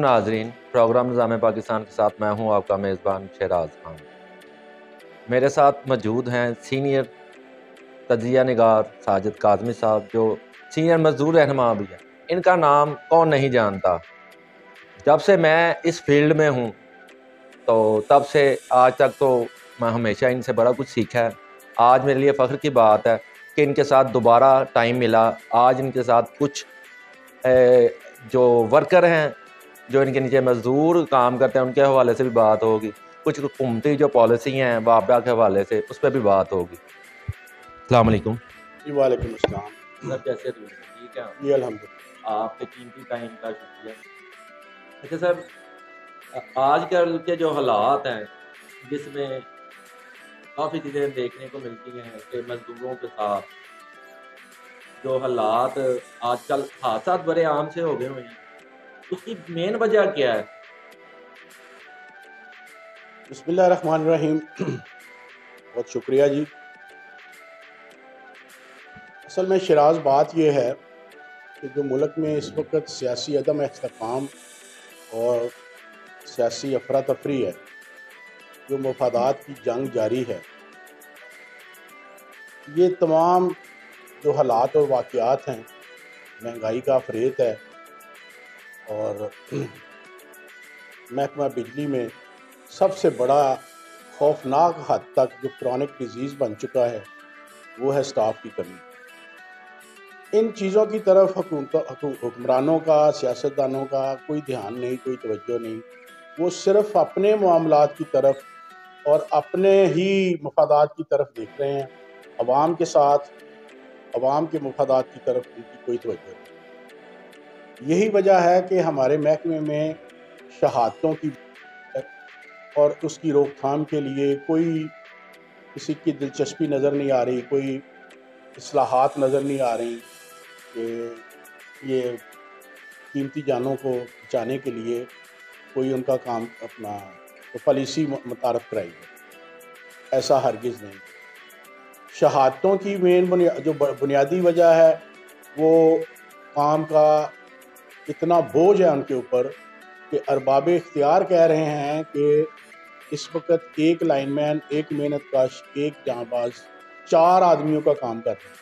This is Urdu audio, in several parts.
ناظرین، پروگرام نظام پاکستان کے ساتھ میں ہوں آپ کا میزبان شہراز خان۔ میرے ساتھ موجود ہیں سینئر تجزیہ نگار ساجد کاظمی صاحب، جو سینئر مزدور رہنما بھی ہیں۔ ان کا نام کون نہیں جانتا۔ جب سے میں اس فیلڈ میں ہوں تو تب سے آج تک تو میں ہمیشہ ان سے بڑا کچھ سیکھا ہے۔ آج میرے لیے فخر کی بات ہے کہ ان کے ساتھ دوبارہ ٹائم ملا۔ آج ان کے ساتھ کچھ جو ورکر ہیں، جو ان کے نیچے مزدور کام کرتے ہیں، ان کے حوالے سے بھی بات ہوگی۔ کچھ حکومتی جو پالیسی ہیں وابڈا کے حوالے سے، اس پہ بھی بات ہوگی۔ السلام علیکم جی وعلیکم السلام سر، کیسے ہیں؟ ٹھیک ہے جی الحمدللہ۔ آپ کے قیمتی ٹائم کا شکریہ۔ اچھا سر، آج کل کے جو حالات ہیں جس میں کافی چیزیں دیکھنے کو ملتی ہیں کہ مزدوروں کے ساتھ جو حالات آج کل حادثات بڑے عام سے ہو گئے ہوئے ہیں، اس کی مین وجہ کیا ہے؟ بسم اللہ الرحمن الرحیم۔ بہت شکریہ جی۔ اصل میں شراز بات یہ ہے کہ جو ملک میں اس وقت سیاسی عدم استحکام اور سیاسی افراتفری ہے، جو مفادات کی جنگ جاری ہے، یہ تمام جو حالات اور واقعات ہیں، مہنگائی کا فریت ہے، اور محکمہ بجلی میں سب سے بڑا خوفناک حد تک جو کرونک ڈیزیز بن چکا ہے وہ ہے سٹاف کی کمی۔ ان چیزوں کی طرف حکمرانوں کا، سیاستدانوں کا کوئی دھیان نہیں، کوئی توجہ نہیں۔ وہ صرف اپنے معاملات کی طرف اور اپنے ہی مفادات کی طرف دیکھ رہے ہیں۔ عوام کے ساتھ، عوام کے مفادات کی طرف ان کی کوئی توجہ نہیں۔ یہی وجہ ہے کہ ہمارے محکمے میں شہادتوں کی اور اس کی روک تھام کے لیے کوئی کسی کی دلچسپی نظر نہیں آ رہی، کوئی اصلاحات نظر نہیں آ رہی کہ یہ قیمتی جانوں کو بچانے کے لیے کوئی ان کا کام اپنا پالیسی متعارف کرائی ہے۔ ایسا ہرگز نہیں۔ شہادتوں کی جو بنیادی وجہ ہے وہ کام کا اتنا بوجھ ہے ان کے اوپر کہ ارباب اختیار کہہ رہے ہیں کہ اس وقت ایک لائن مین، ایک محنت کش، ایک جاں باز 4 آدمیوں کا کام کر رہے ہیں۔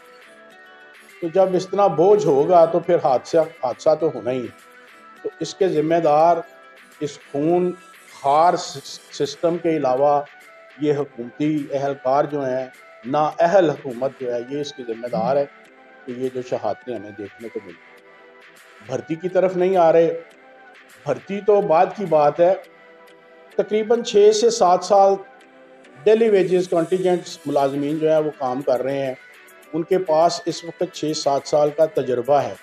تو جب اس طرح بوجھ ہوگا تو پھر حادثہ تو ہونا ہی ہے۔ تو اس کے ذمہ دار اس خون خوار سسٹم کے علاوہ یہ حکومتی اہلکار جو ہیں، نااہل حکومت جو ہے، یہ اس کی ذمہ دار ہے کہ یہ جو شہادتیں ہمیں دیکھنے کو ملتی ہیں۔ بھرتی کی طرف نہیں آ رہے۔ بھرتی تو بعد کی بات ہے۔ تقریباً 6 سے 7 سال ڈیلی ویجز کنٹینجنٹ ملازمین جو ہیں وہ کام کر رہے ہیں۔ ان کے پاس اس وقت 6-7 سال کا تجربہ ہے۔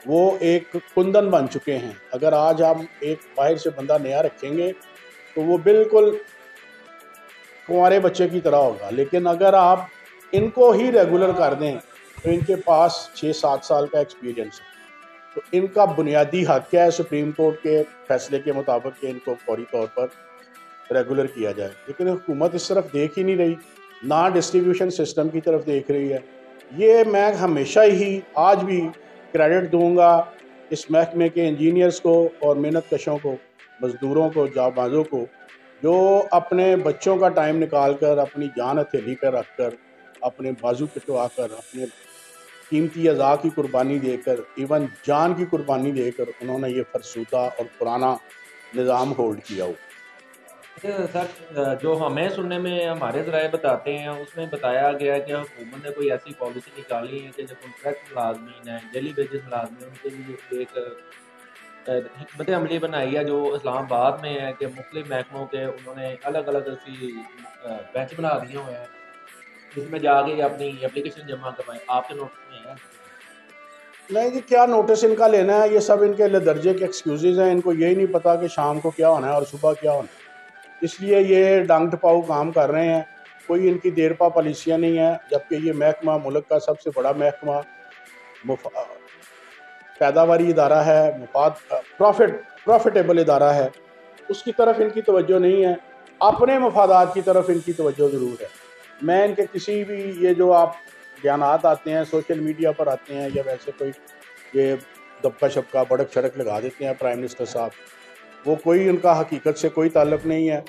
وہ ایک کندن بن چکے ہیں۔ اگر آج ہم ایک باہر سے بندہ نیا رکھیں گے تو وہ بالکل کنوارے بچے کی طرح ہوگا، لیکن اگر آپ ان کو ہی ریگولر کر دیں تو ان کے پاس 6-7 سال کا ایکسپیرینس ہے۔ تو ان کا بنیادی حق ہے سپریم کورٹ کے فیصلے کے مطابق کہ ان کو فوری طور پر ریگولر کیا جائے، لیکن حکومت اس طرف دیکھ ہی نہیں رہی، نہ ڈسٹریبیوشن سسٹم کی طرف دیکھ رہی ہے۔ یہ میں ہمیشہ ہی آج بھی کریڈٹ دوں گا اس محکمے کے انجینئرز کو اور محنت کشوں کو، مزدوروں کو، جاں بازوں کو، جو اپنے بچوں کا ٹائم نکال کر، اپنی جان ہتھیلی پہ رکھ کر، اپنے بازو کٹوا کر، اپنے قیمتی اعضاء کی قربانی دے کر، ایون جان کی قربانی دے کر انہوں نے یہ فرسودہ اور پرانا نظام ہولڈ کیا ہو۔ سر، جو ہمیں سننے میں ہمارے ذرائع بتاتے ہیں، اس میں بتایا گیا کہ حکومت نے کوئی ایسی پالیسی نکالی ہے کہ جو کانٹریکٹ ملازمین ہیں، ڈیلی ویجز ملازمین، ان کے لیے ایک حکمت عملی بنائی ہے جو اسلام آباد میں ہے کہ مختلف محکموں کے انہوں نے الگ الگ ایسی بینچ بنا دیے ہوئے ہیں جس میں جا کے اپنی اپلیکیشن جمع کروائیں۔ آپ کے نوٹس میں ہے؟ نہیں جی، کیا نوٹس ان کا لینا ہے؟ یہ سب ان کے درجے کے ایکسکیوزز ہیں۔ ان کو یہی نہیں پتا کہ شام کو کیا ہونا ہے اور صبح کیا ہونا ہے، اس لیے یہ ڈانگ ٹپاؤ کام کر رہے ہیں۔ کوئی ان کی دیر پا پالیسیاں نہیں ہیں، جبکہ یہ محکمہ ملک کا سب سے بڑا محکمہ، پیداواری ادارہ ہے، پروفیٹیبل ادارہ ہے، اس کی طرف ان کی توجہ نہیں ہے۔ اپنے مفادات کی طرف ان کی توجہ ضرور ہے۔ میں ان کے کسی بھی یہ جو آپ بیانات آتے ہیں سوشل میڈیا پر آتے ہیں یا ویسے کوئی یہ دبکا شبکا بڑک چھڑک لگا دیتے ہیں پرائم منسٹر صاحب، وہ کوئی ان کا حقیقت سے کوئی تعلق نہیں ہے.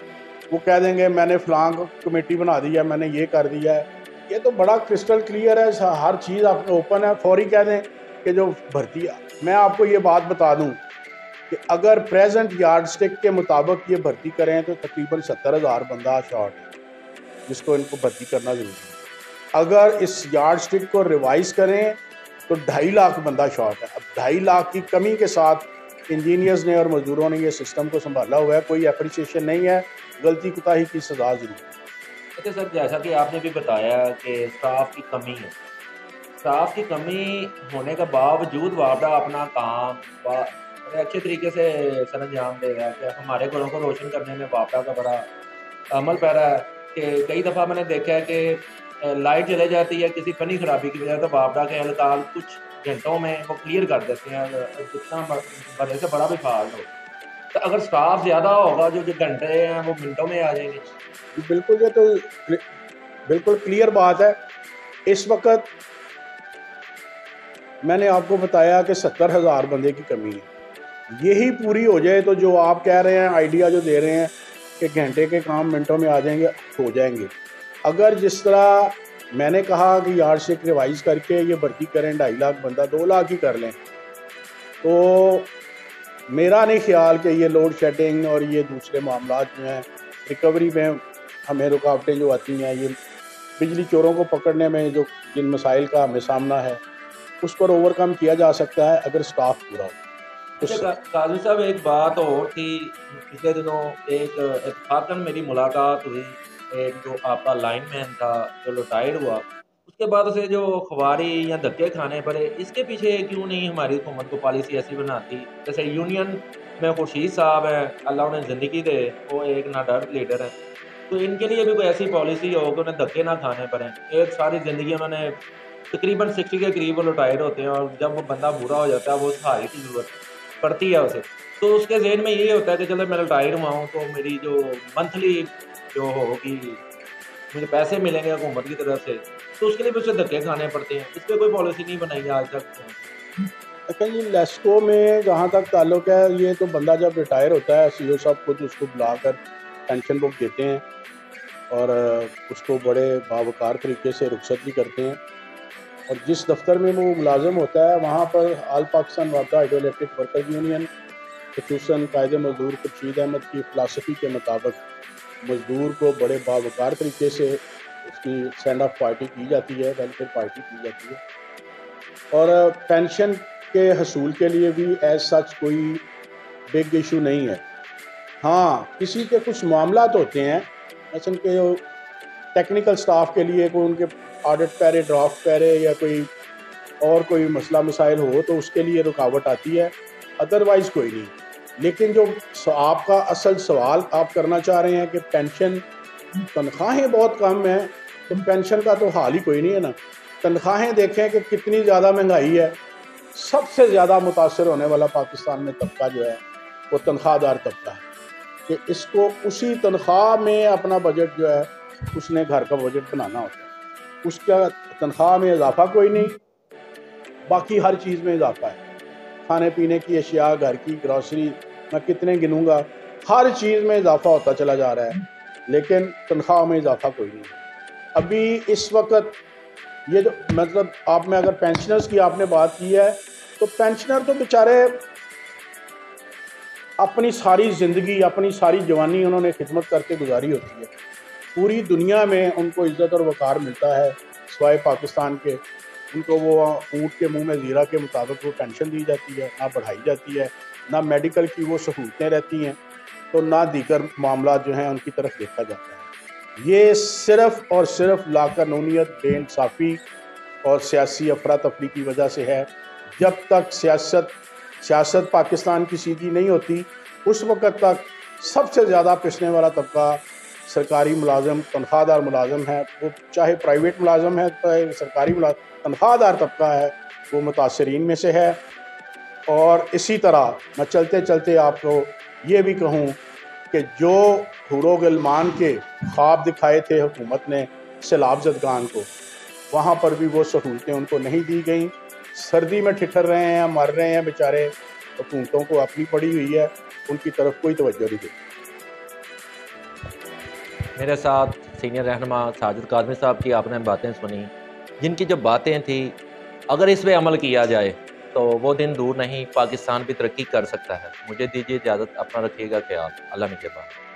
وہ کہہ دیں گے میں نے فلاں کمیٹی بنا دی ہے, میں نے یہ کر دیا ہے. یہ تو بڑا کرسٹل کلیئر ہے, ہر چیز آپ کو اوپن ہے. فوری کہہ دیں کہ جو بھرتی, میں آپ کو یہ بات بتا دوں کہ اگر پریزنٹ یارڈ سٹک کے مطابق یہ بھرتی کریں تو تقریباً 70,000 بندہ شارٹ ہے جس کو ان کو بھرتی کرنا ضروری ہے. اگر اس یارڈ سٹک کو ریوائز کریں تو 2.5 لاکھ بندہ شارٹ ہے. اب 2.5 لاکھ کی کمی کے ساتھ انجینئرز نے اور مزدوروں نے یہ سسٹم کو سنبھالا ہوا ہے. کوئی اپریشیشن نہیں ہے, غلطی کوتاہی کی سزا ضرور ہے. اچھا سر, جیسا کہ آپ نے بھی بتایا کہ اسٹاف کی کمی ہے, اسٹاف کی کمی ہونے کے باوجود وابڈا اپنا کام بڑے اچھے طریقے سے سر انجام دے رہا ہے کہ ہمارے گھروں کو روشن کرنے میں وابڈا کا بڑا عمل پیرا ہے. کہ کئی دفعہ میں نے دیکھا ہے کہ لائٹ چلے جاتی ہے کسی فنی خرابی کی وجہ سے, وابڈا کے اہلکار کچھ گھنٹوں میں وہ کلیئر کر دیتے ہیں, جتنا بڑے سے بڑا بھی فالٹ ہو. تو اگر اسٹاف زیادہ ہوگا جو گھنٹے ہیں وہ منٹوں میں آ جائیں گے. بالکل, یہ تو بالکل کلیئر بات ہے. اس وقت میں نے آپ کو بتایا کہ 70,000 بندے کی کمی ہے. یہی پوری ہو جائے تو جو آپ کہہ رہے ہیں, آئیڈیا جو دے رہے ہیں کہ گھنٹے کے کام منٹوں میں آ جائیں گے, ہو جائیں گے. اگر جس طرح میں نے کہا کہ یارڈ سٹک ریوائز کر کے یہ بھرتی کریں, 2.5 لاکھ بندہ 2 لاکھ ہی کر لیں, تو میرا نہیں خیال کہ یہ لوڈ شیڈنگ اور یہ دوسرے معاملات جو ہیں ریکوری میں ہمیں رکاوٹیں جو آتی ہیں, یہ بجلی چوروں کو پکڑنے میں جو جن مسائل کا ہمیں سامنا ہے, اس پر اوور کم کیا جا سکتا ہے اگر سٹاف پورا ہو. اچھا قاضی صاحب, ایک بات اور تھی, پچھلے دنوں ایک اتفاقاً میری ملاقات ہوئی ایک جو آپ کا لائن مین تھا جو ریٹائرڈ ہوا, اس کے بعد اسے جو خواری یا دھکے کھانے پڑے, اس کے پیچھے کیوں نہیں ہماری حکومت کو پالیسی ایسی بناتی؟ جیسے یونین میں خورشید صاحب ہیں, اللہ انہیں زندگی دے, وہ ایک ناڈر لیڈر ہیں, تو ان کے لیے بھی کوئی ایسی پالیسی ہو کہ انہیں دھکے نہ کھانے پڑیں. ایک ساری زندگی انہوں نے تقریباً 60 کے قریب وہ ریٹائر ہوتے ہیں, اور جب وہ بندہ بوڑھا ہو جاتا ہے وہ سہارے کی ضرورت پڑتی ہے اسے, تو اس کے ذہن میں یہی ہوتا ہے کہ چلو میں ریٹائر ہوا ہوں تو میری جو منتھلی جو ہوگی مجھے پیسے ملیں گے حکومت کی طرف سے, تو اس کے لیے بھی اسے دھکے کھانے پڑتے ہیں. اس پہ کوئی پالیسی نہیں بنائی آج تک. دیکھیں جی, لیسکو میں جہاں تک تعلق ہے, یہ تو بندہ جب ریٹائر ہوتا ہے سی او صاحب خود اس کو بلا کر پینشن بک دیتے ہیں اور اس کو بڑے باوقار طریقے سے رخصت بھی کرتے ہیں. اور جس دفتر میں وہ ملازم ہوتا ہے وہاں پر آل پاکستان وابڈا ہائیڈرو الیکٹرک ورکر یونین خصوصاً قائد مزدور خورشید احمد کی فلاسفی کے مطابق مزدور کو بڑے باوقار طریقے سے اس کی سینڈ آف پارٹی کی جاتی ہے, ویلفیئر پارٹی کی جاتی ہے. اور پینشن کے حصول کے لیے بھی ایز سچ کوئی بگ ایشو نہیں ہے. ہاں, کسی کے کچھ معاملات ہوتے ہیں مثلا کہ ٹیکنیکل سٹاف کے لیے کوئی ان کے آڈٹ پیرے, ڈرافٹ پیرے یا کوئی مسئلہ مسائل ہو تو اس کے لیے رکاوٹ آتی ہے, ادروائز کوئی نہیں. لیکن جو آپ کا اصل سوال آپ کرنا چاہ رہے ہیں کہ پینشن تنخواہیں بہت کم ہیں, تو پینشن کا تو حال ہی کوئی نہیں ہے نا. تنخواہیں دیکھیں کہ کتنی زیادہ مہنگائی ہے. سب سے زیادہ متاثر ہونے والا پاکستان میں طبقہ جو ہے وہ تنخواہ دار طبقہ ہے, کہ اس کو اسی تنخواہ میں اپنا بجٹ جو ہے اس نے گھر کا بجٹ بنانا ہوتا ہے. اس کا تنخواہ میں اضافہ کوئی نہیں, باقی ہر چیز میں اضافہ ہے. کھانے پینے کی اشیاء, گھر کی گروسری, میں کتنے گنوں گا, ہر چیز میں اضافہ ہوتا چلا جا رہا ہے, لیکن تنخواہ میں اضافہ کوئی نہیں. ابھی اس وقت یہ جو مطلب آپ میں اگر پینشنرز کی آپ نے بات کی ہے, تو پینشنر تو بیچارے اپنی ساری زندگی, اپنی ساری جوانی انہوں نے خدمت کر کے گزاری ہوتی ہے. پوری دنیا میں ان کو عزت اور وقار ملتا ہے سوائے پاکستان کے. ان کو وہ اونٹ کے منہ میں زیرہ کے مطابق وہ پینشن دی جاتی ہے, نہ بڑھائی جاتی ہے, نہ میڈیکل کی وہ سہولتیں رہتی ہیں, تو نہ دیگر معاملات جو ہیں ان کی طرف دیکھا جاتا ہے. یہ صرف اور صرف لاقانونیت, بے انصافی اور سیاسی افراتفری کی وجہ سے ہے. جب تک سیاست پاکستان کی سیدھی نہیں ہوتی, اس وقت تک سب سے زیادہ پسنے والا طبقہ سرکاری ملازم, تنخواہ دار ملازم ہے. وہ چاہے پرائیویٹ ملازم ہے, چاہے سرکاری ملازم, تنخواہ دار طبقہ ہے, وہ متاثرین میں سے ہے. اور اسی طرح میں چلتے چلتے آپ کو یہ بھی کہوں کہ جو حور و غلمان کے خواب دکھائے تھے حکومت نے سیلاب زدگان کو, وہاں پر بھی وہ سہولتیں ان کو نہیں دی گئیں. سردی میں ٹھٹر رہے ہیں, مر رہے ہیں بیچارے, حکومتوں کو اپنی پڑی ہوئی ہے، ان کی طرف کوئی توجہ نہیں دیتی۔ میرے ساتھ سینئر رہنما ساجد کاظمی صاحب کی آپ نے باتیں سنی، جن کی جو باتیں تھیں اگر اس پہ عمل کیا جائے تو وہ دن دور نہیں، پاکستان بھی ترقی کر سکتا ہے۔ مجھے دیجیے اجازت، اپنا رکھیے گا خیال، اللہ نگہبان۔